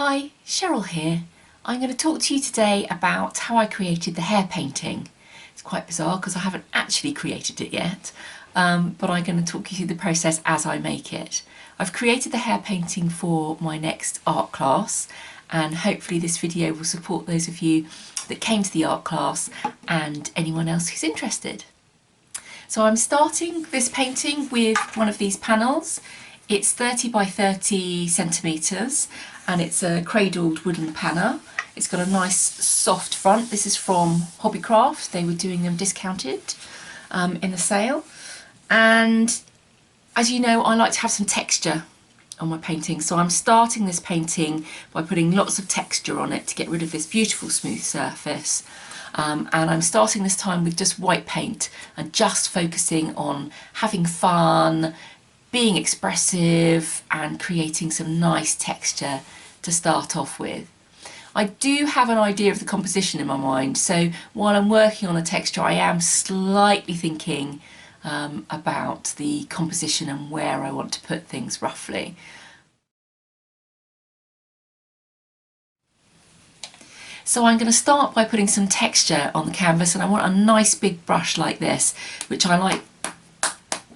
Hi, Sheryll here. I'm going to talk to you today about how I created the hair painting. It's quite bizarre because I haven't actually created it yet, but I'm going to talk you through the process as I make it. I've created the hair painting for my next art class, and hopefully this video will support those of you that came to the art class and anyone else who's interested. So I'm starting this painting with one of these panels. It's 30 by 30 centimetres and it's a cradled wooden panel. It's got a nice soft front. This is from Hobbycraft. They were doing them discounted in a sale. And as you know, I like to have some texture on my painting. So I'm starting this painting by putting lots of texture on it to get rid of this beautiful smooth surface. And I'm starting this time with just white paint and just focusing on having fun, being expressive and creating some nice texture to start off with. I do have an idea of the composition in my mind, so while I'm working on the texture I am slightly thinking about the composition and where I want to put things roughly. So I'm going to start by putting some texture on the canvas, and I want a nice big brush like this, which I like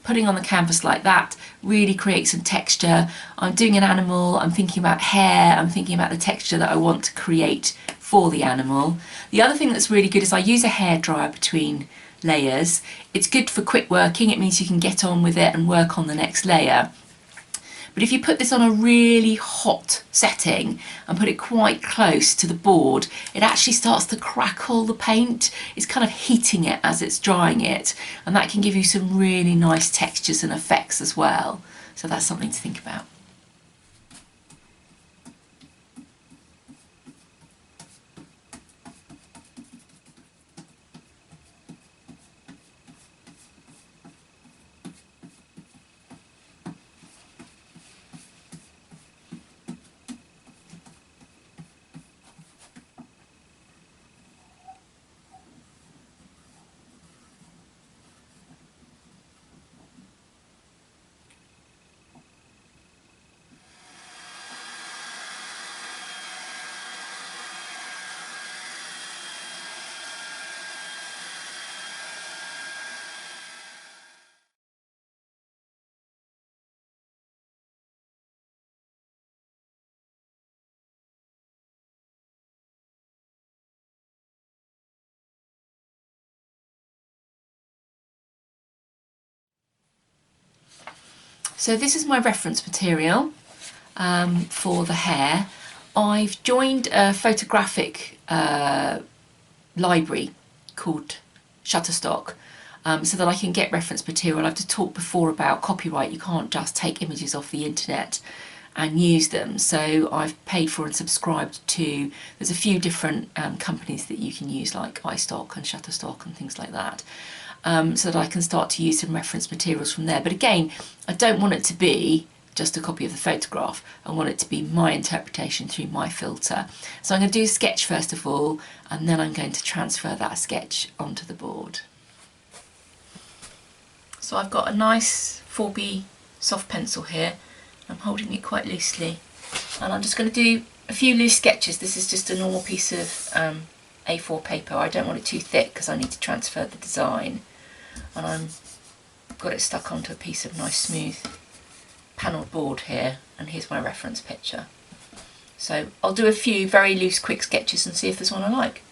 putting on the canvas like that, really create some texture. I'm doing an animal, I'm thinking about hair, I'm thinking about the texture that I want to create for the animal. The other thing that's really good is I use a hairdryer between layers. It's good for quick working, it means you can get on with it and work on the next layer. But if you put this on a really hot setting and put it quite close to the board, it actually starts to crackle the paint. It's kind of heating it as it's drying it, and that can give you some really nice textures and effects as well. So that's something to think about. So this is my reference material for the hair. I've joined a photographic library called Shutterstock so that I can get reference material. I've talked before about copyright. You can't just take images off the internet and use them. So I've paid for and subscribed to, there's a few different companies that you can use like iStock and Shutterstock and things like that. So that I can start to use some reference materials from there. But again, I don't want it to be just a copy of the photograph. I want it to be my interpretation through my filter. So I'm going to do a sketch first of all, and then I'm going to transfer that sketch onto the board. So I've got a nice 4B soft pencil here. I'm holding it quite loosely, and I'm just going to do a few loose sketches. This is just a normal piece of A4 paper. I don't want it too thick because I need to transfer the design, and I've got it stuck onto a piece of nice smooth panelled board here, and here's my reference picture. So I'll do a few very loose quick sketches and see if there's one I like.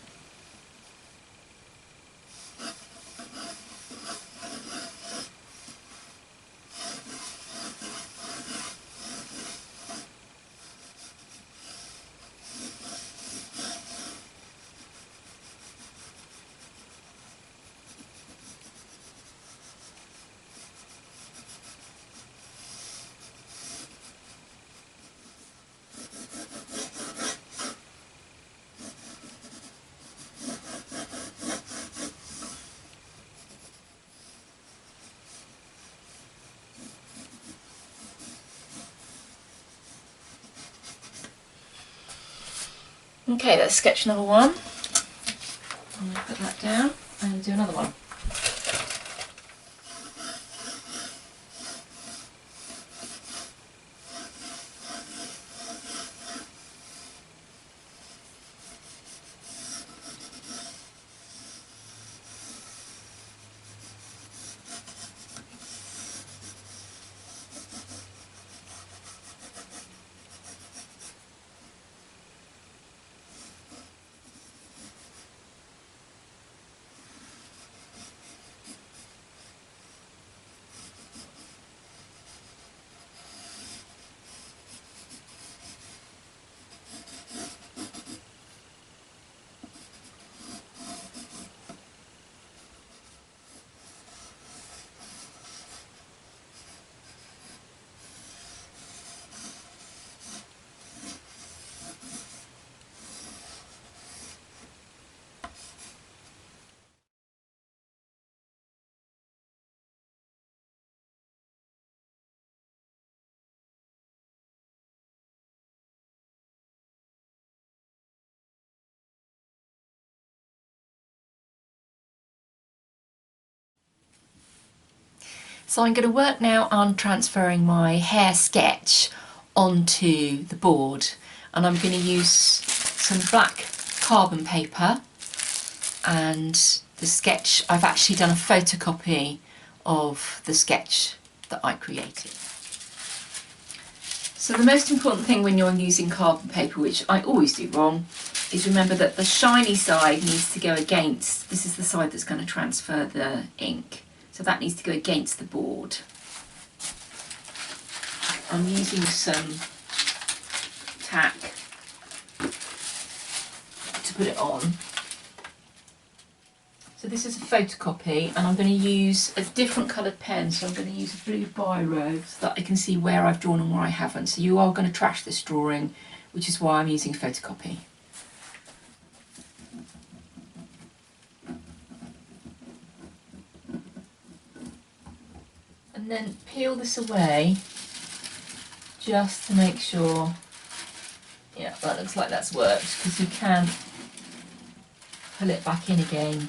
Okay, that's sketch number one. I'm going to put that down and do another one. So I'm going to work now on transferring my hair sketch onto the board, and I'm going to use some black carbon paper, and the sketch, I've actually done a photocopy of the sketch that I created. So the most important thing when you're using carbon paper, which I always do wrong, is remember that the shiny side needs to go against, this is the side that's going to transfer the ink, so that needs to go against the board. I'm using some tack to put it on. So this is a photocopy, and I'm going to use a different coloured pen, so I'm going to use a blue biro so that I can see where I've drawn and where I haven't. So you are going to trash this drawing, which is why I'm using photocopy. And then peel this away just to make sure, yeah, that looks like that's worked, because you can pull it back in again.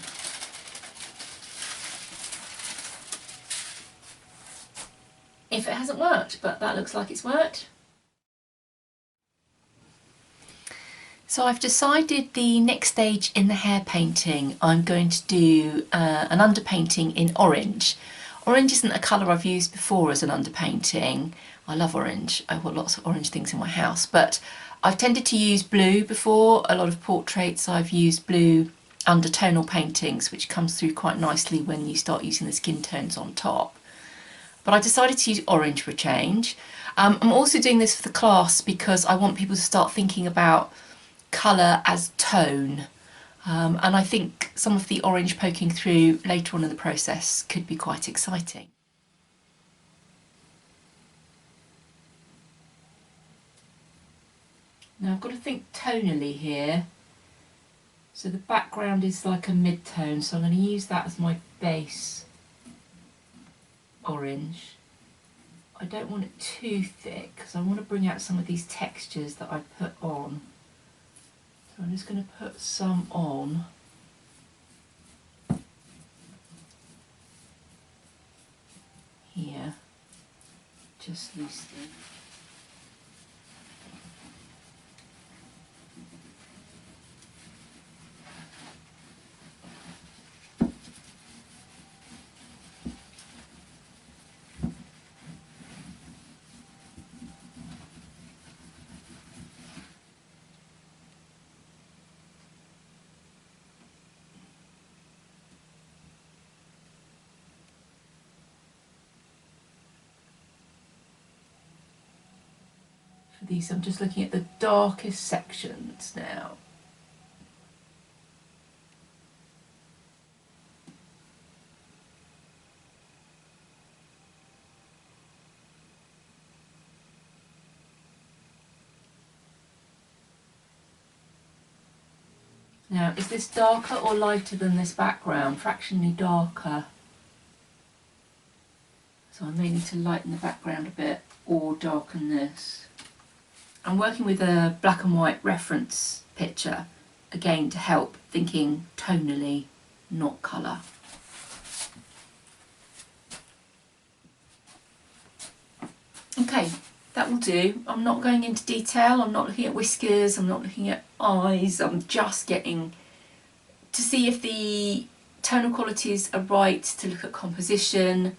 If it hasn't worked, but that looks like it's worked. So I've decided the next stage in the hair painting, I'm going to do an underpainting in orange. Orange isn't a colour I've used before as an underpainting. I love orange, I've got lots of orange things in my house, but I've tended to use blue before. A lot of portraits I've used blue undertonal paintings, which comes through quite nicely when you start using the skin tones on top. But I decided to use orange for a change. I'm also doing this for the class because I want people to start thinking about colour as tone. And I think some of the orange poking through later on in the process could be quite exciting. Now I've got to think tonally here. So the background is like a mid-tone, so I'm going to use that as my base orange. I don't want it too thick because I want to bring out some of these textures that I put on. So I'm just going to put some on. Here, just loosely. For these, I'm just looking at the darkest sections now. Now, is this darker or lighter than this background? Fractionally darker. So I may need to lighten the background a bit or darken this. I'm working with a black and white reference picture, again to help thinking tonally, not colour. Okay, that will do. I'm not going into detail, I'm not looking at whiskers, I'm not looking at eyes, I'm just getting to see if the tonal qualities are right, to look at composition,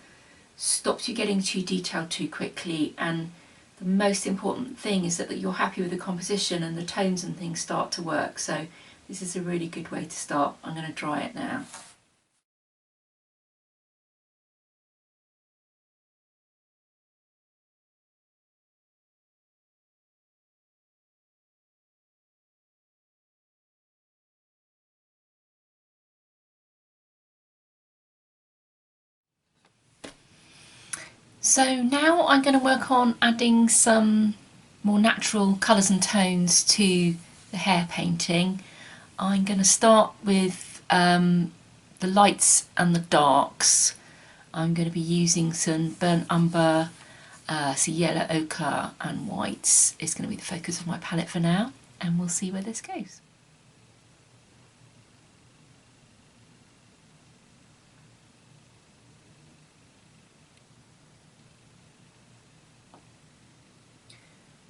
stops you getting too detailed too quickly, and the most important thing is that you're happy with the composition and the tones and things start to work. So this is a really good way to start. I'm going to dry it now. So now I'm going to work on adding some more natural colours and tones to the hair painting. I'm going to start with the lights and the darks. I'm going to be using some burnt umber, some yellow ochre and whites is going to be the focus of my palette for now, and we'll see where this goes.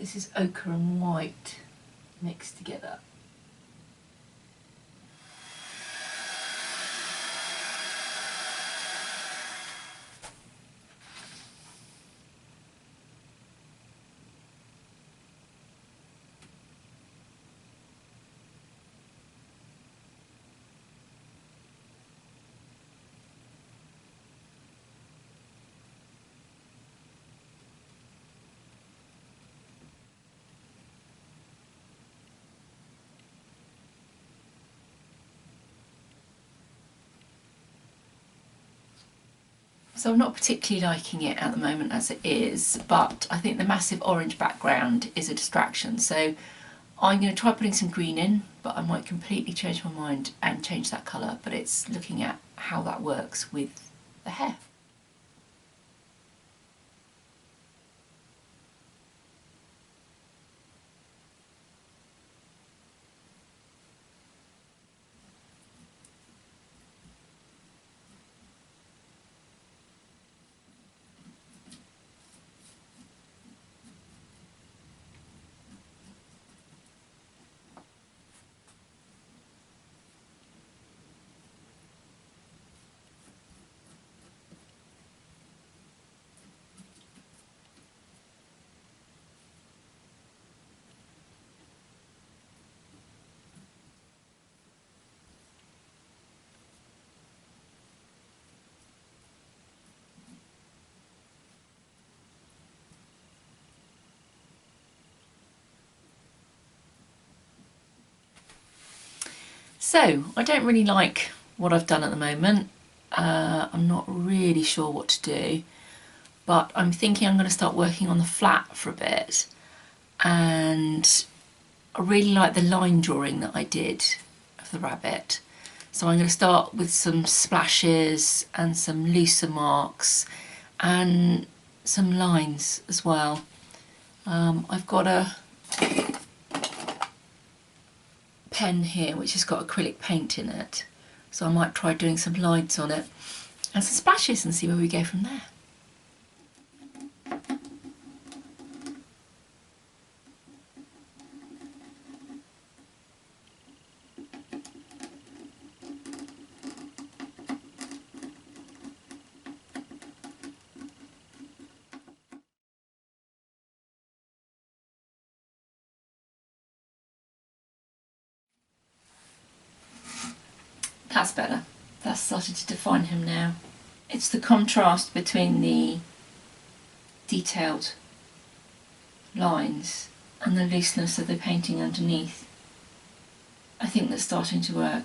This is ochre and white mixed together. So I'm not particularly liking it at the moment as it is, but I think the massive orange background is a distraction. So I'm going to try putting some green in, but I might completely change my mind and change that colour. But it's looking at how that works with the hair. So I don't really like what I've done at the moment. I'm not really sure what to do, but I'm thinking I'm going to start working on the flat for a bit. And I really like the line drawing that I did of the rabbit. So I'm going to start with some splashes and some looser marks and some lines as well. I've got a pen here which has got acrylic paint in it, so I might try doing some lines on it and some splashes and see where we go from there. That's better. That's started to define him now. It's the contrast between the detailed lines and the looseness of the painting underneath, I think, that's starting to work.